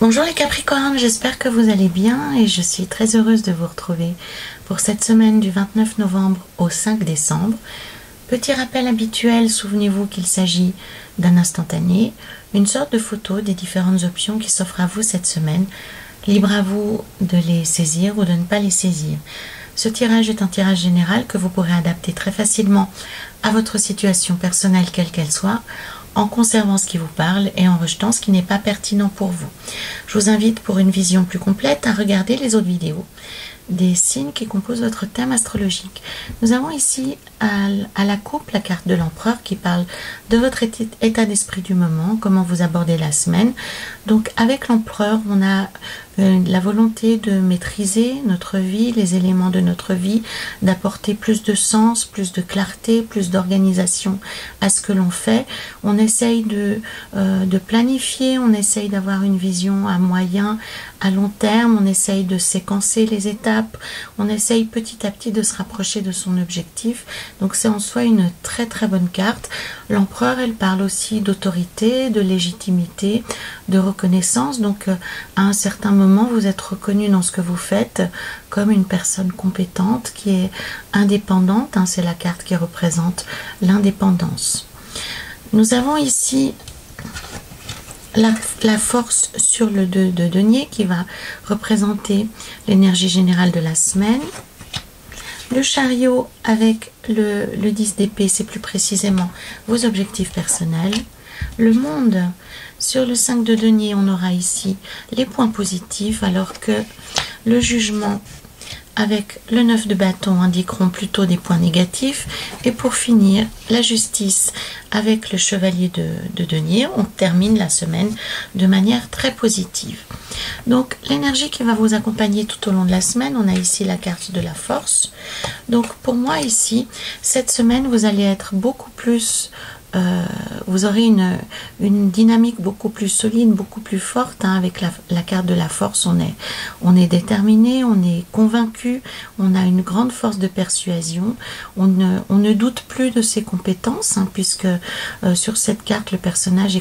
Bonjour les Capricornes, j'espère que vous allez bien et je suis très heureuse de vous retrouver pour cette semaine du 29 novembre au 5 décembre. Petit rappel habituel, souvenez-vous qu'il s'agit d'un instantané, une sorte de photo des différentes options qui s'offrent à vous cette semaine. Libre à vous de les saisir ou de ne pas les saisir. Ce tirage est un tirage général que vous pourrez adapter très facilement à votre situation personnelle quelle qu'elle soit, en conservant ce qui vous parle et en rejetant ce qui n'est pas pertinent pour vous. Je vous invite pour une vision plus complète à regarder les autres vidéos des signes qui composent votre thème astrologique. Nous avons ici à la coupe la carte de l'empereur qui parle de votre état d'esprit du moment, comment vous abordez la semaine. Donc avec l'empereur, on a la volonté de maîtriser notre vie, les éléments de notre vie, d'apporter plus de sens, plus de clarté, plus d'organisation à ce que l'on fait. On essaye de planifier, on essaye d'avoir une vision à moyen, à long terme, on essaye de séquencer les étapes, on essaye petit à petit de se rapprocher de son objectif. Donc c'est en soi une très très bonne carte. L'empereur, elle parle aussi d'autorité, de légitimité, de reconnaissance. Donc à un certain moment, vous êtes reconnu dans ce que vous faites comme une personne compétente qui est indépendante. C'est la carte qui représente l'indépendance. Nous avons ici la force sur le 2 de denier qui va représenter l'énergie générale de la semaine. Le chariot avec le 10 d'épée, c'est plus précisément vos objectifs personnels. Le monde, sur le 5 de denier, on aura ici les points positifs, alors que le jugement avec le 9 de bâton indiqueront plutôt des points négatifs. Et pour finir, la justice avec le chevalier de denier. On termine la semaine de manière très positive. Donc l'énergie qui va vous accompagner tout au long de la semaine, on a ici la carte de la force. Donc pour moi ici, cette semaine, vous allez être beaucoup plus... vous aurez une dynamique beaucoup plus solide, beaucoup plus forte. Avec la carte de la force, on est déterminé, on est convaincu, on a une grande force de persuasion, on ne doute plus de ses compétences, puisque sur cette carte, le personnage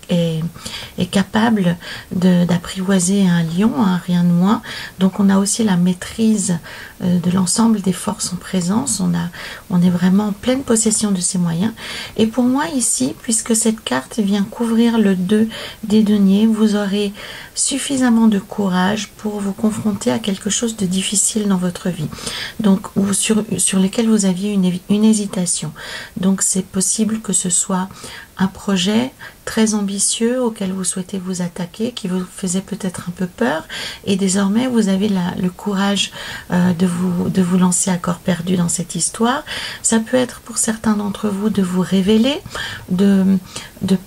est capable d'apprivoiser un lion, rien de moins. Donc on a aussi la maîtrise de l'ensemble des forces en présence, on est vraiment en pleine possession de ses moyens. Et pour moi ici, puisque cette carte vient couvrir le 2 des deniers, vous aurez suffisamment de courage pour vous confronter à quelque chose de difficile dans votre vie, donc ou sur lequel vous aviez une hésitation. Donc c'est possible que ce soit un projet très ambitieux auquel vous souhaitez vous attaquer, qui vous faisait peut-être un peu peur, et désormais vous avez le courage de vous lancer à corps perdu dans cette histoire. Ça peut être pour certains d'entre vous de vous révéler, de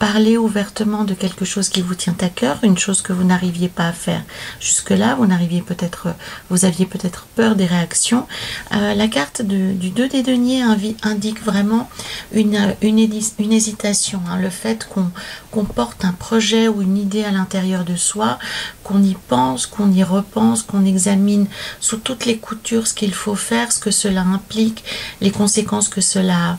parler ouvertement de quelque chose qui vous tient à cœur, une chose que vous n'arriviez pas à faire jusque-là, vous aviez peut-être peur des réactions. La carte du 2 des deniers indique vraiment une hésitation, le fait qu'on porte un projet ou une idée à l'intérieur de soi, qu'on y pense, qu'on y repense, qu'on examine sous toutes les coutures ce qu'il faut faire, ce que cela implique, les conséquences que cela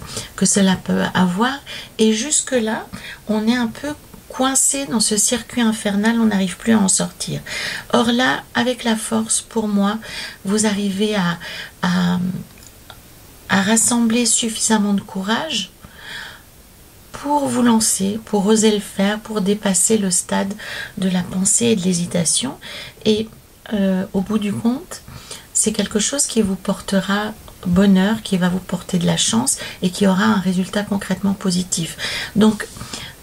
peut avoir. Et jusque-là, on est un peu coincé dans ce circuit infernal, on n'arrive plus à en sortir. Or là, avec la force, pour moi, vous arrivez à rassembler suffisamment de courage pour vous lancer, pour oser le faire, pour dépasser le stade de la pensée et de l'hésitation. Et au bout du compte, c'est quelque chose qui vous portera bonheur, qui va vous porter de la chance et qui aura un résultat concrètement positif. Donc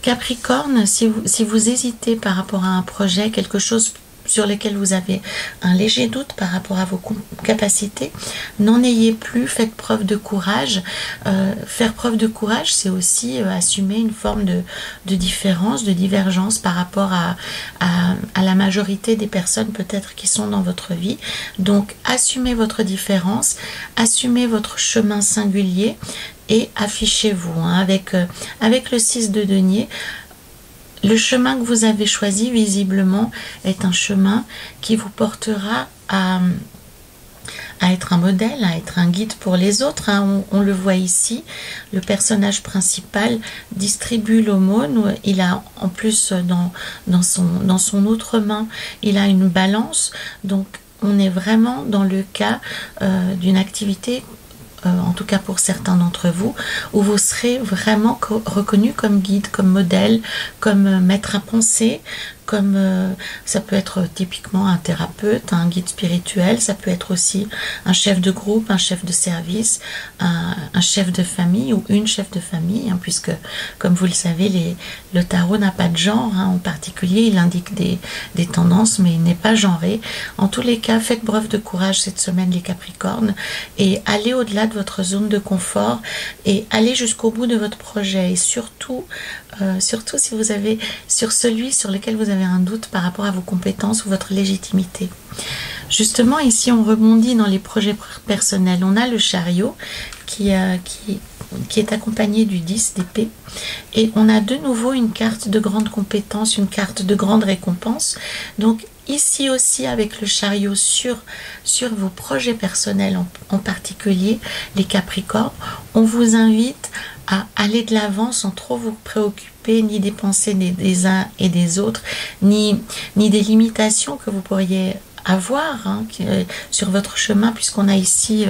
Capricorne, si vous hésitez par rapport à un projet, quelque chose sur lesquels vous avez un léger doute par rapport à vos capacités, n'en ayez plus, faites preuve de courage. Faire preuve de courage, c'est aussi assumer une forme de différence, de divergence par rapport à la majorité des personnes peut-être qui sont dans votre vie. Donc assumez votre différence, assumez votre chemin singulier et affichez-vous. Avec le 6 de denier, le chemin que vous avez choisi, visiblement, est un chemin qui vous portera à à être un modèle, à être un guide pour les autres. Hein. On le voit ici, le personnage principal distribue l'aumône. Il a en plus dans son autre main, il a une balance. Donc on est vraiment dans le cas d'une activité, en tout cas pour certains d'entre vous, où vous serez vraiment reconnu comme guide, comme modèle, comme maître à penser, comme ça peut être typiquement un thérapeute, un guide spirituel, ça peut être aussi un chef de groupe, un chef de service, un chef de famille ou une chef de famille, hein, puisque comme vous le savez, le tarot n'a pas de genre, hein, en particulier il indique des tendances, mais il n'est pas genré. En tous les cas, faites preuve de courage cette semaine les Capricornes et allez au-delà de votre zone de confort et allez jusqu'au bout de votre projet, et surtout si vous avez sur celui sur lequel vous avez un doute par rapport à vos compétences ou votre légitimité. Justement, ici on rebondit dans les projets personnels. On a le chariot qui est accompagné du 10 d'épée, et on a de nouveau une carte de grande compétence, une carte de grande récompense. Donc ici aussi, avec le chariot sur vos projets personnels en particulier, les Capricornes, on vous invite à aller de l'avant sans trop vous préoccuper ni des pensées des uns et des autres, ni des limitations que vous pourriez avoir, hein, sur votre chemin, puisqu'on a ici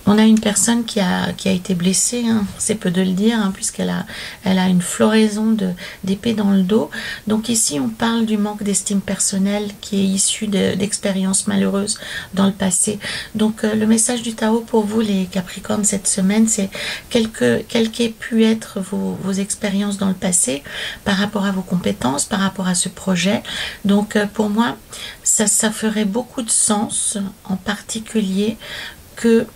on a une personne qui a été blessée, hein, c'est peu de le dire, hein, puisqu'elle a une floraison d'épée dans le dos. Donc ici, on parle du manque d'estime personnelle qui est issu d'expériences malheureuses dans le passé. Donc le message du tarot pour vous, les Capricornes, cette semaine, c'est quelles qu'aient pu être vos expériences dans le passé par rapport à vos compétences, par rapport à ce projet. Donc pour moi, ça ferait beaucoup de sens, en particulier que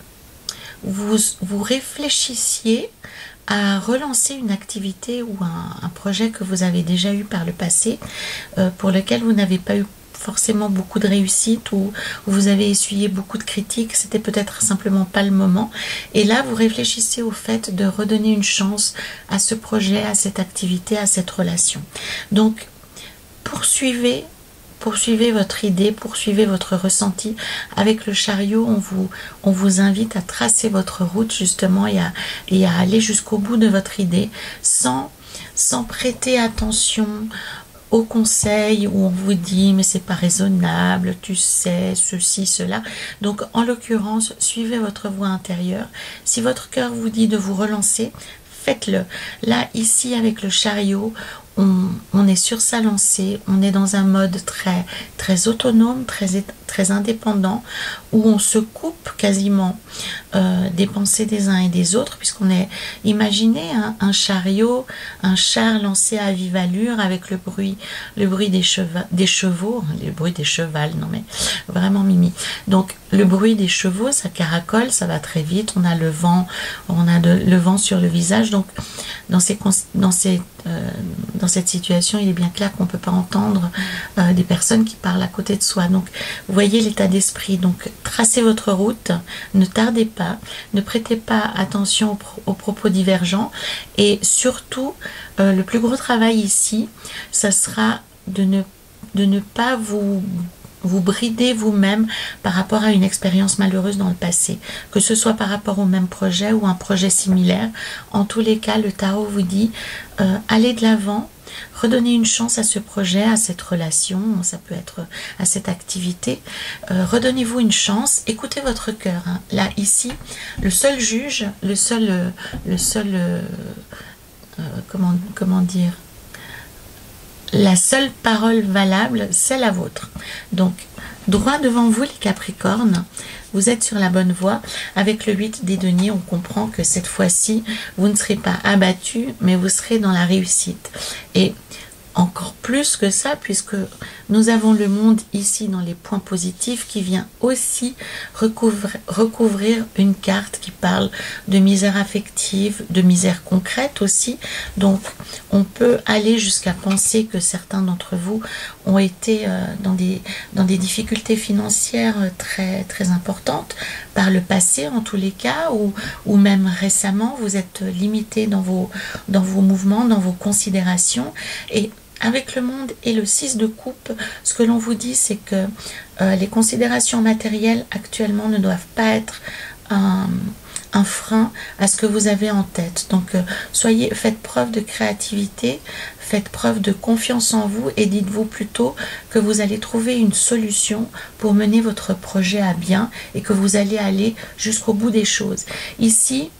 vous réfléchissiez à relancer une activité ou un projet que vous avez déjà eu par le passé, pour lequel vous n'avez pas eu forcément beaucoup de réussite, ou vous avez essuyé beaucoup de critiques, c'était peut-être simplement pas le moment. Et là, vous réfléchissez au fait de redonner une chance à ce projet, à cette activité, à cette relation. Donc, poursuivez votre idée, poursuivez votre ressenti. Avec le chariot, on vous invite à tracer votre route justement et à aller jusqu'au bout de votre idée sans prêter attention aux conseils où on vous dit mais c'est pas raisonnable, tu sais, ceci, cela. Donc en l'occurrence, suivez votre voix intérieure. Si votre cœur vous dit de vous relancer, faites-le. Là, ici, avec le chariot, on est sur sa lancée, on est dans un mode très autonome, très indépendant, où on se coupe quasiment des pensées des uns et des autres, puisqu'on est, imaginez un chariot, un char lancé à vive allure avec le bruit des chevaux, le bruit des chevals, non mais vraiment mimi. Donc le bruit des chevaux, ça caracole, ça va très vite, on a le vent, le vent sur le visage. Donc dans cette situation, il est bien clair qu'on ne peut pas entendre des personnes qui parlent à côté de soi. Donc vous voyez l'état d'esprit. Donc tracez votre route, ne tardez pas, ne prêtez pas attention aux propos divergents, et surtout le plus gros travail ici, ça sera de ne pas vous brider vous-même par rapport à une expérience malheureuse dans le passé, que ce soit par rapport au même projet ou un projet similaire. En tous les cas, le tarot vous dit allez de l'avant, redonnez une chance à ce projet, à cette relation, ça peut être à cette activité. Redonnez-vous une chance, écoutez votre cœur, hein. Là, ici, le seul juge, comment dire, la seule parole valable, c'est la vôtre. Donc, droit devant vous, les Capricornes, vous êtes sur la bonne voie. Avec le 8 des deniers, on comprend que cette fois-ci, vous ne serez pas abattu, mais vous serez dans la réussite. Et encore plus que ça, puisque nous avons le monde ici dans les points positifs qui vient aussi recouvrir une carte qui parle de misère affective, de misère concrète aussi. Donc on peut aller jusqu'à penser que certains d'entre vous ont été dans des difficultés financières très importantes par le passé, en tous les cas, ou même récemment, vous êtes limité dans vos mouvements, dans vos considérations. Et avec le monde et le 6 de coupe, ce que l'on vous dit, c'est que les considérations matérielles actuellement ne doivent pas être un frein à ce que vous avez en tête. Donc faites preuve de créativité, faites preuve de confiance en vous et dites-vous plutôt que vous allez trouver une solution pour mener votre projet à bien et que vous allez aller jusqu'au bout des choses. Ici,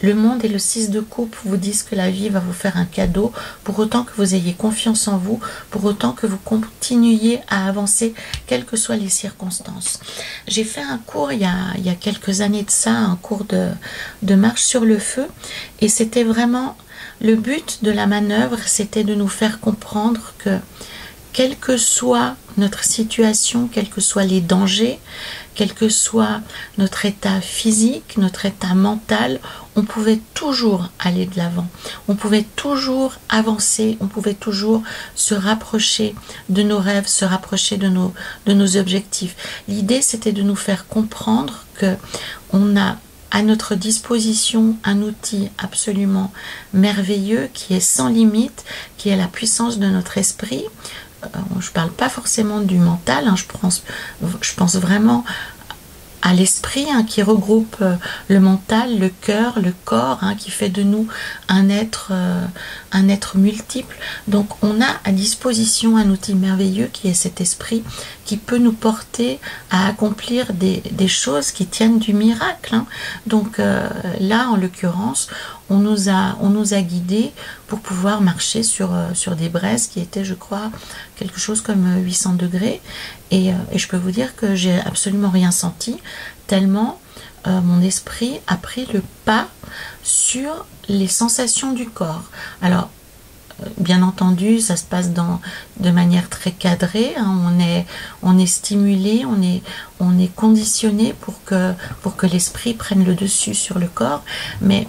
le monde et le 6 de coupe vous disent que la vie va vous faire un cadeau, pour autant que vous ayez confiance en vous, pour autant que vous continuiez à avancer, quelles que soient les circonstances. J'ai fait un cours il y a quelques années de ça, un cours de marche sur le feu, et c'était vraiment, le but de la manœuvre, c'était de nous faire comprendre que, quelle que soit notre situation, quels que soient les dangers, quel que soit notre état physique, notre état mental, on pouvait toujours aller de l'avant, on pouvait toujours avancer, on pouvait toujours se rapprocher de nos rêves, se rapprocher de nos objectifs. L'idée, c'était de nous faire comprendre que on a à notre disposition un outil absolument merveilleux qui est sans limite, qui est la puissance de notre esprit. Je ne parle pas forcément du mental, hein, je pense vraiment à l'esprit, hein, qui regroupe le mental, le cœur, le corps, hein, qui fait de nous un être multiple. Donc on a à disposition un outil merveilleux qui est cet esprit, qui peut nous porter à accomplir des choses qui tiennent du miracle, hein. Donc là, en l'occurrence, on nous a guidés pour pouvoir marcher sur des braises qui étaient, je crois, quelque chose comme 800 degrés. Et je peux vous dire que j'ai absolument rien senti, tellement mon esprit a pris le pas sur les sensations du corps. Alors, bien entendu, ça se passe de manière très cadrée, hein. On est stimulé, on est conditionné pour que l'esprit prenne le dessus sur le corps. Mais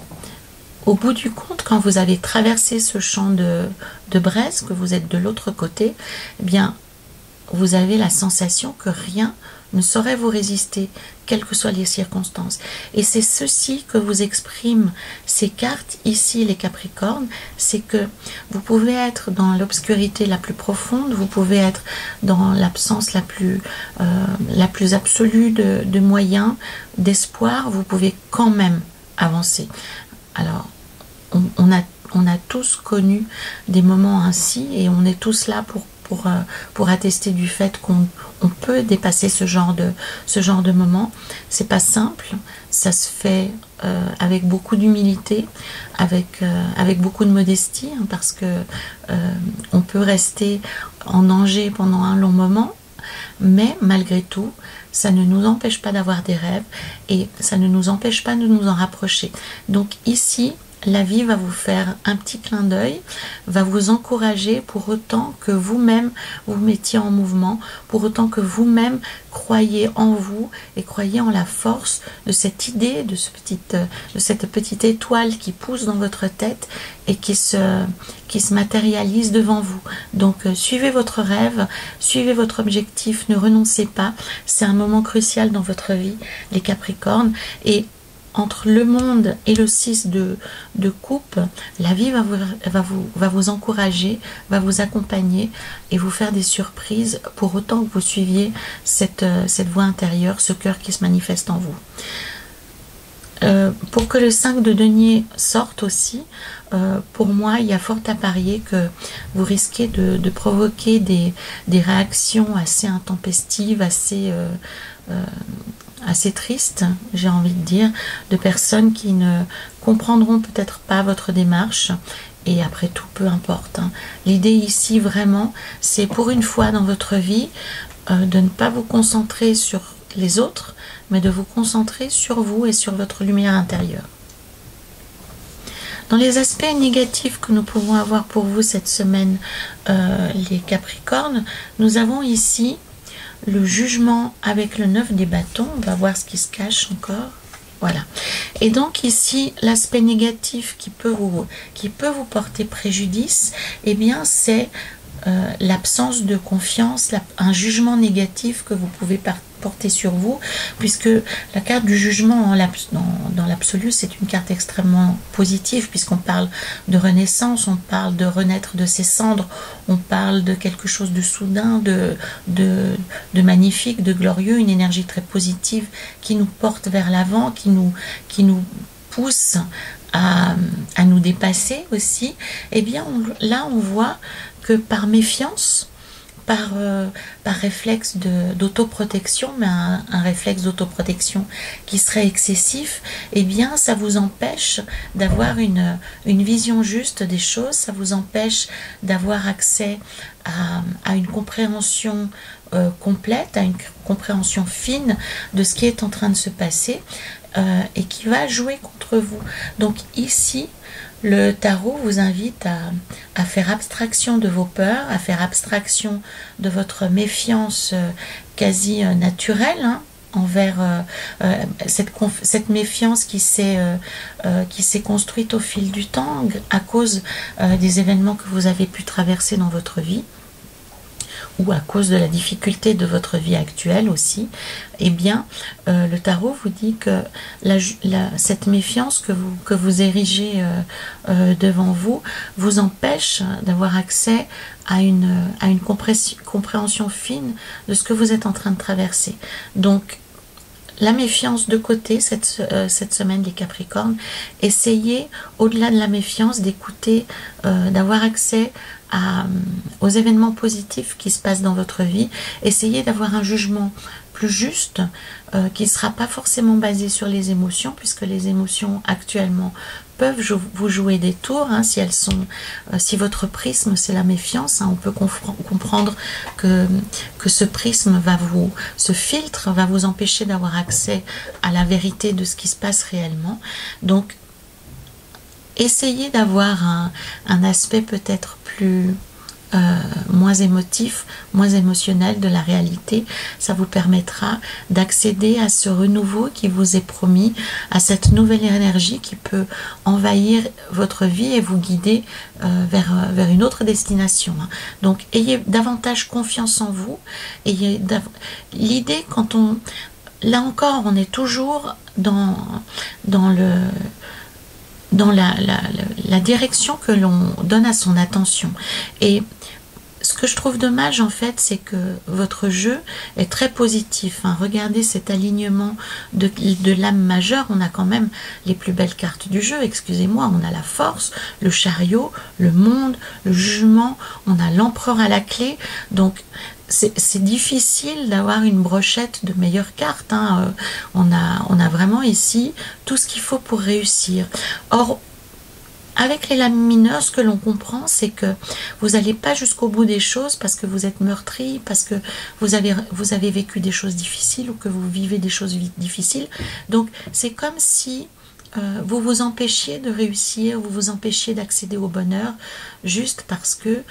au bout du compte, quand vous avez traversé ce champ de braise, que vous êtes de l'autre côté, eh bien, vous avez la sensation que rien ne saurait vous résister, quelles que soient les circonstances. Et c'est ceci que vous expriment ces cartes ici, les Capricornes, c'est que vous pouvez être dans l'obscurité la plus profonde, vous pouvez être dans l'absence la plus absolue de moyens, d'espoir, vous pouvez quand même avancer. Alors, on a tous connu des moments ainsi et on est tous là pour attester du fait qu'on peut dépasser ce genre de moment. C'est pas simple, ça se fait avec beaucoup d'humilité, avec beaucoup de modestie, hein, parce que on peut rester en danger pendant un long moment, mais malgré tout, ça ne nous empêche pas d'avoir des rêves et ça ne nous empêche pas de nous en rapprocher. Donc ici, la vie va vous faire un petit clin d'œil, va vous encourager pour autant que vous-même vous mettiez en mouvement, pour autant que vous-même croyez en vous et croyez en la force de cette idée, de cette petite étoile qui pousse dans votre tête et qui se matérialise devant vous. Donc suivez votre rêve, suivez votre objectif, ne renoncez pas. C'est un moment crucial dans votre vie, les Capricornes, et entre le monde et le 6 de coupe, la vie va vous encourager, va vous accompagner et vous faire des surprises pour autant que vous suiviez cette voix intérieure, ce cœur qui se manifeste en vous. Pour que le 5 de denier sorte aussi, pour moi, il y a fort à parier que vous risquez de provoquer des réactions assez intempestives, assez triste, j'ai envie de dire, de personnes qui ne comprendront peut-être pas votre démarche, et après tout, peu importe, hein. L'idée ici, vraiment, c'est pour une fois dans votre vie, de ne pas vous concentrer sur les autres, mais de vous concentrer sur vous et sur votre lumière intérieure. Dans les aspects négatifs que nous pouvons avoir pour vous cette semaine, les Capricornes, nous avons ici le jugement avec le 9 des bâtons. On va voir ce qui se cache encore. Voilà. Et donc ici, l'aspect négatif qui peut vous porter préjudice, eh bien c'est l'absence de confiance, un jugement négatif que vous pouvez portée sur vous, puisque la carte du jugement dans l'absolu, c'est une carte extrêmement positive, puisqu'on parle de renaissance, on parle de renaître de ses cendres, on parle de quelque chose de soudain, de magnifique, de glorieux, une énergie très positive qui nous porte vers l'avant, qui nous pousse à nous dépasser aussi. Et bien là on voit que par méfiance, par réflexe d'autoprotection, mais un réflexe d'autoprotection qui serait excessif, eh bien ça vous empêche d'avoir une vision juste des choses, ça vous empêche d'avoir accès à une compréhension complète, à une compréhension fine de ce qui est en train de se passer et qui va jouer contre vous. Donc ici, le tarot vous invite à faire abstraction de vos peurs, à faire abstraction de votre méfiance quasi naturelle, hein, envers cette méfiance qui s'est construite au fil du temps à cause des événements que vous avez pu traverser dans votre vie, ou à cause de la difficulté de votre vie actuelle aussi. Eh bien, le tarot vous dit que cette méfiance que vous érigez devant vous empêche d'avoir accès à une compréhension fine de ce que vous êtes en train de traverser. Donc, la méfiance de côté cette semaine, les Capricornes. Essayez, au-delà de la méfiance, d'écouter, d'avoir accès aux événements positifs qui se passent dans votre vie. Essayez d'avoir un jugement plus juste, qui ne sera pas forcément basé sur les émotions, puisque les émotions actuellement peuvent vous jouer des tours, hein, si votre prisme c'est la méfiance, hein, on peut comprendre que ce prisme ce filtre va vous empêcher d'avoir accès à la vérité de ce qui se passe réellement. Donc essayez d'avoir un aspect peut-être plus moins émotif, moins émotionnel de la réalité. Ça vous permettra d'accéder à ce renouveau qui vous est promis, à cette nouvelle énergie qui peut envahir votre vie et vous guider vers une autre destination. Donc ayez davantage confiance en vous. L'idée, là encore, on est toujours dans la direction que l'on donne à son attention. Et ce que je trouve dommage, en fait, c'est que votre jeu est très positif, hein. Regardez cet alignement de l'âme majeure. On a quand même les plus belles cartes du jeu, excusez-moi. On a la force, le chariot, le monde, le jugement. On a l'empereur à la clé. Donc, c'est difficile d'avoir une brochette de meilleures cartes, hein. On a vraiment ici tout ce qu'il faut pour réussir. Or, avec les lames mineures, ce que l'on comprend, c'est que vous n'allez pas jusqu'au bout des choses parce que vous êtes meurtri, parce que vous avez vécu des choses difficiles ou que vous vivez des choses difficiles. Donc, c'est comme si vous vous empêchiez de réussir, vous vous empêchiez d'accéder au bonheur, juste parce que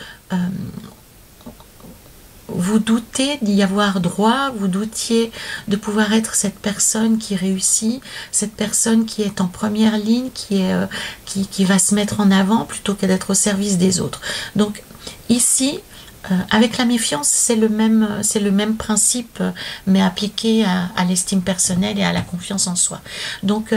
vous doutez d'y avoir droit, vous doutiez de pouvoir être cette personne qui réussit, cette personne qui est en première ligne, qui va se mettre en avant plutôt que d'être au service des autres. Donc ici, avec la méfiance, c'est le même principe, mais appliqué à l'estime personnelle et à la confiance en soi. Donc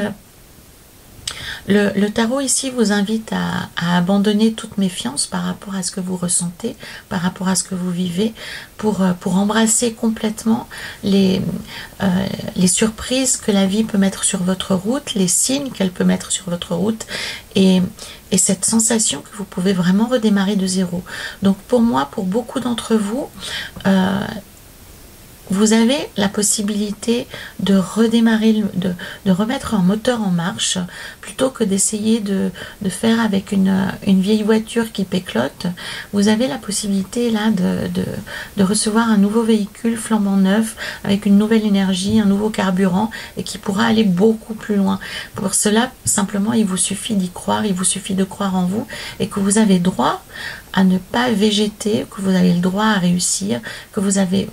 le tarot ici vous invite à abandonner toute méfiance par rapport à ce que vous ressentez, par rapport à ce que vous vivez, pour embrasser complètement les surprises que la vie peut mettre sur votre route, les signes qu'elle peut mettre sur votre route, et cette sensation que vous pouvez vraiment redémarrer de zéro. Donc pour moi, pour beaucoup d'entre vous, vous avez la possibilité de redémarrer, de remettre un moteur en marche, plutôt que d'essayer de faire avec une vieille voiture qui péclote. Vous avez la possibilité là de recevoir un nouveau véhicule flambant neuf, avec une nouvelle énergie, un nouveau carburant, et qui pourra aller beaucoup plus loin. Pour cela, simplement, il vous suffit d'y croire, il vous suffit de croire en vous, et que vous avez droit à ne pas végéter, que vous avez le droit à réussir, que vous avez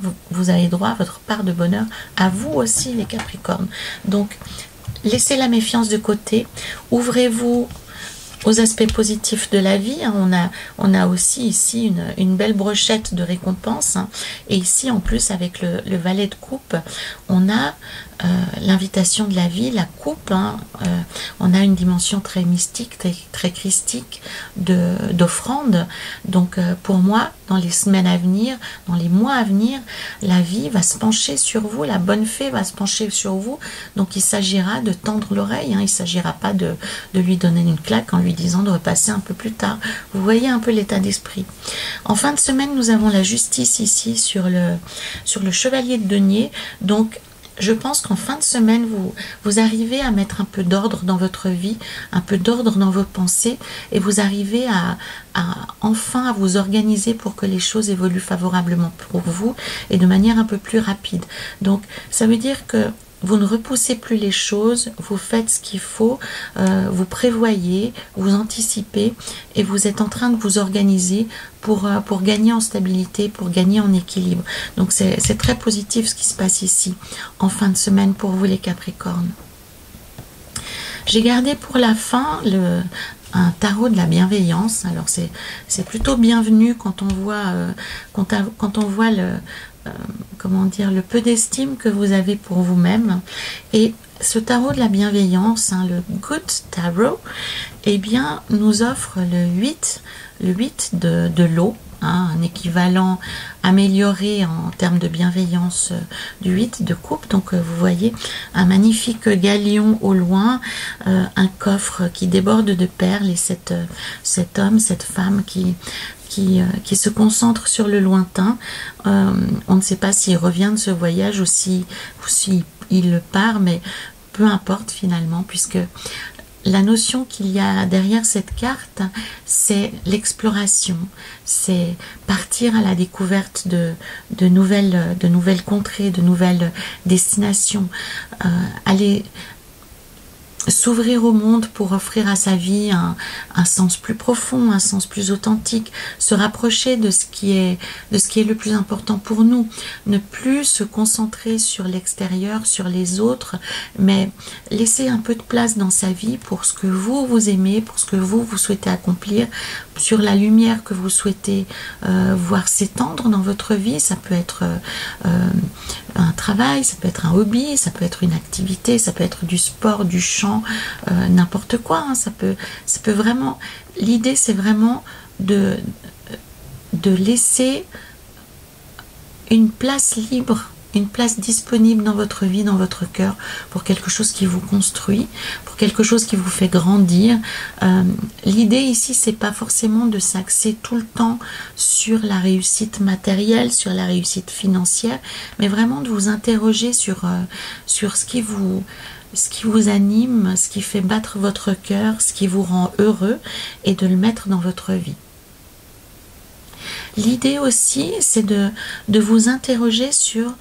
droit à votre part de bonheur, à vous aussi les Capricornes. Donc laissez la méfiance de côté, ouvrez-vous aux aspects positifs de la vie, hein. On a aussi ici une belle brochette de récompenses, hein. Et ici, en plus, avec le valet de coupe, on a l'invitation de la vie, la coupe, hein. On a une dimension très mystique, très christique d'offrande. Donc, pour moi, dans les semaines à venir, dans les mois à venir, la vie va se pencher sur vous, la bonne fée va se pencher sur vous. Donc, il s'agira de tendre l'oreille, hein. Il ne s'agira pas de lui donner une claque en lui disant de repasser un peu plus tard. Vous voyez un peu l'état d'esprit. En fin de semaine, nous avons la justice ici sur le chevalier de denier. Donc, je pense qu'en fin de semaine, vous arrivez à mettre un peu d'ordre dans votre vie, un peu d'ordre dans vos pensées, et vous arrivez enfin à vous organiser pour que les choses évoluent favorablement pour vous et de manière un peu plus rapide. Donc, ça veut dire que vous ne repoussez plus les choses, vous faites ce qu'il faut, vous prévoyez, vous anticipez et vous êtes en train de vous organiser pour gagner en stabilité, pour gagner en équilibre. Donc c'est très positif ce qui se passe ici en fin de semaine pour vous les Capricornes. J'ai gardé pour la fin un tarot de la bienveillance. Alors c'est plutôt bienvenu quand on voit comment dire, le peu d'estime que vous avez pour vous-même. Et ce tarot de la bienveillance, hein, le Good Tarot, eh bien, nous offre le 8 de l'eau, hein, un équivalent amélioré en termes de bienveillance du 8 de coupe. Donc, vous voyez un magnifique galion au loin, un coffre qui déborde de perles et cet homme, cette femme qui se concentre sur le lointain. On ne sait pas s'il revient de ce voyage ou si il part, mais peu importe finalement, puisque la notion qu'il y a derrière cette carte, c'est l'exploration, c'est partir à la découverte de nouvelles contrées, de nouvelles destinations, aller s'ouvrir au monde pour offrir à sa vie un sens plus profond, un sens plus authentique, se rapprocher de ce qui est le plus important pour nous, ne plus se concentrer sur l'extérieur, sur les autres, mais laisser un peu de place dans sa vie pour ce que vous aimez, pour ce que vous souhaitez accomplir, sur la lumière que vous souhaitez voir s'étendre dans votre vie. Ça peut être un travail, ça peut être un hobby, ça peut être une activité, ça peut être du sport, du chant, n'importe quoi, hein. Ça peut vraiment, l'idée c'est vraiment de laisser une place libre, une place disponible dans votre vie, dans votre cœur, pour quelque chose qui vous construit, pour quelque chose qui vous fait grandir. L'idée ici, c'est pas forcément de s'axer tout le temps sur la réussite matérielle, sur la réussite financière, mais vraiment de vous interroger sur ce qui vous anime, ce qui fait battre votre cœur, ce qui vous rend heureux, et de le mettre dans votre vie. L'idée aussi, c'est de vous interroger sur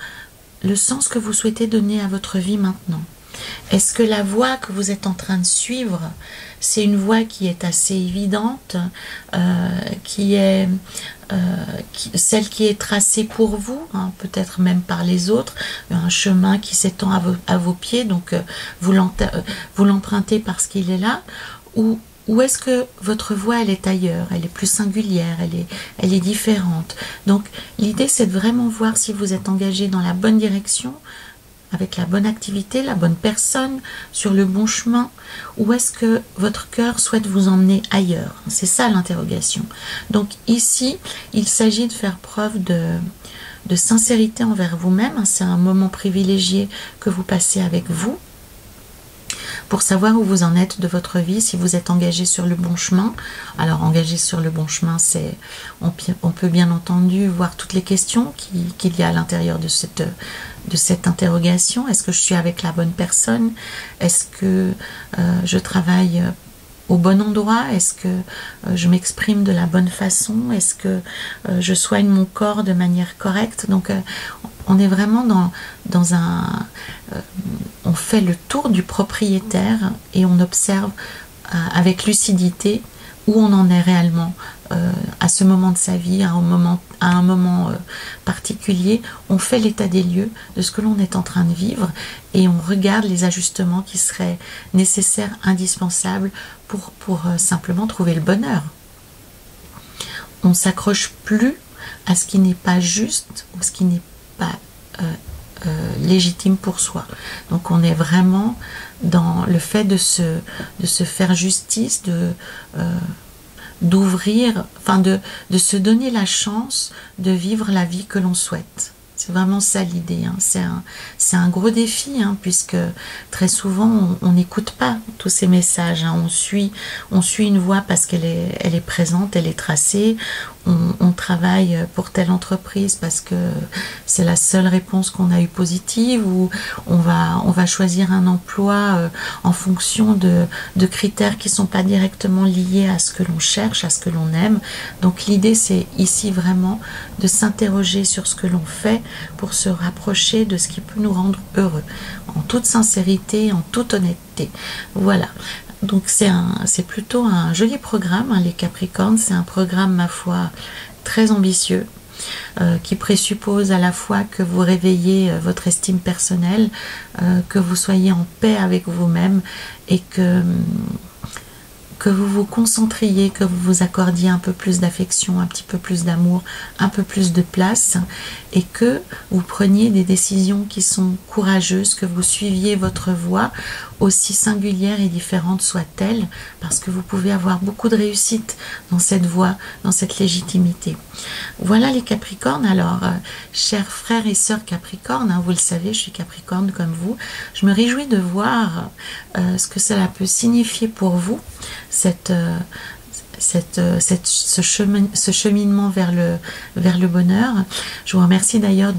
le sens que vous souhaitez donner à votre vie maintenant. Est-ce que la voie que vous êtes en train de suivre, c'est une voie qui est assez évidente, celle qui est tracée pour vous, hein, peut-être même par les autres, un chemin qui s'étend à vos pieds, donc vous l'empruntez parce qu'il est là, ou est-ce que votre voie, elle est ailleurs, elle est plus singulière, elle est différente. Donc l'idée, c'est de vraiment voir si vous êtes engagé dans la bonne direction, avec la bonne activité, la bonne personne, sur le bon chemin, ou est-ce que votre cœur souhaite vous emmener ailleurs? C'est ça l'interrogation. Donc ici, il s'agit de faire preuve de sincérité envers vous-même. C'est un moment privilégié que vous passez avec vous, pour savoir où vous en êtes de votre vie, si vous êtes engagé sur le bon chemin. Alors engagé sur le bon chemin, c'est on peut bien entendu voir toutes les questions qu'il y a à l'intérieur de cette interrogation. Est-ce que je suis avec la bonne personne? Est-ce que je travaille au bon endroit? Est-ce que je m'exprime de la bonne façon? Est-ce que je soigne mon corps de manière correcte? Donc on est vraiment dans un... on fait le tour du propriétaire et on observe avec lucidité où on en est réellement à ce moment de sa vie, à un moment particulier. On fait l'état des lieux de ce que l'on est en train de vivre et on regarde les ajustements qui seraient nécessaires, indispensables pour simplement trouver le bonheur. On ne s'accroche plus à ce qui n'est pas juste ou ce qui n'est pas légitime pour soi. Donc on est vraiment dans le fait de se faire justice, d'ouvrir, enfin de se donner la chance de vivre la vie que l'on souhaite. C'est vraiment ça l'idée, hein. C'est un gros défi, hein, puisque très souvent on n'écoute pas tous ces messages, hein. On suit une voie parce qu'elle est présente, elle est tracée. On travaille pour telle entreprise parce que c'est la seule réponse qu'on a eue positive, ou on va choisir un emploi en fonction de critères qui ne sont pas directement liés à ce que l'on cherche, à ce que l'on aime. Donc l'idée, c'est ici vraiment de s'interroger sur ce que l'on fait pour se rapprocher de ce qui peut nous rendre heureux, en toute sincérité, en toute honnêteté. Voilà. Donc c'est plutôt un joli programme, hein, les Capricornes. C'est un programme, ma foi, très ambitieux, qui présuppose à la fois que vous réveillez votre estime personnelle, que vous soyez en paix avec vous-même et que vous vous concentriez, que vous vous accordiez un peu plus d'affection, un petit peu plus d'amour, un peu plus de place, et que vous preniez des décisions qui sont courageuses, que vous suiviez votre voie, aussi singulière et différente soit-elle, parce que vous pouvez avoir beaucoup de réussite dans cette voie, dans cette légitimité. Voilà les Capricornes. Alors, chers frères et sœurs Capricornes, hein, vous le savez, je suis Capricorne comme vous, je me réjouis de voir ce que cela peut signifier pour vous, ce cheminement vers le bonheur. Je vous remercie d'ailleurs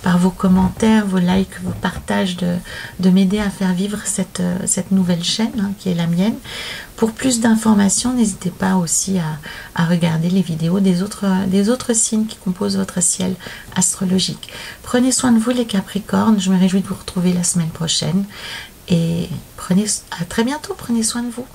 par vos commentaires, vos likes, vos partages de m'aider à faire vivre cette nouvelle chaîne, hein, qui est la mienne. Pour plus d'informations, n'hésitez pas aussi à regarder les vidéos des autres signes qui composent votre ciel astrologique. Prenez soin de vous les Capricornes, je me réjouis de vous retrouver la semaine prochaine et à très bientôt, prenez soin de vous.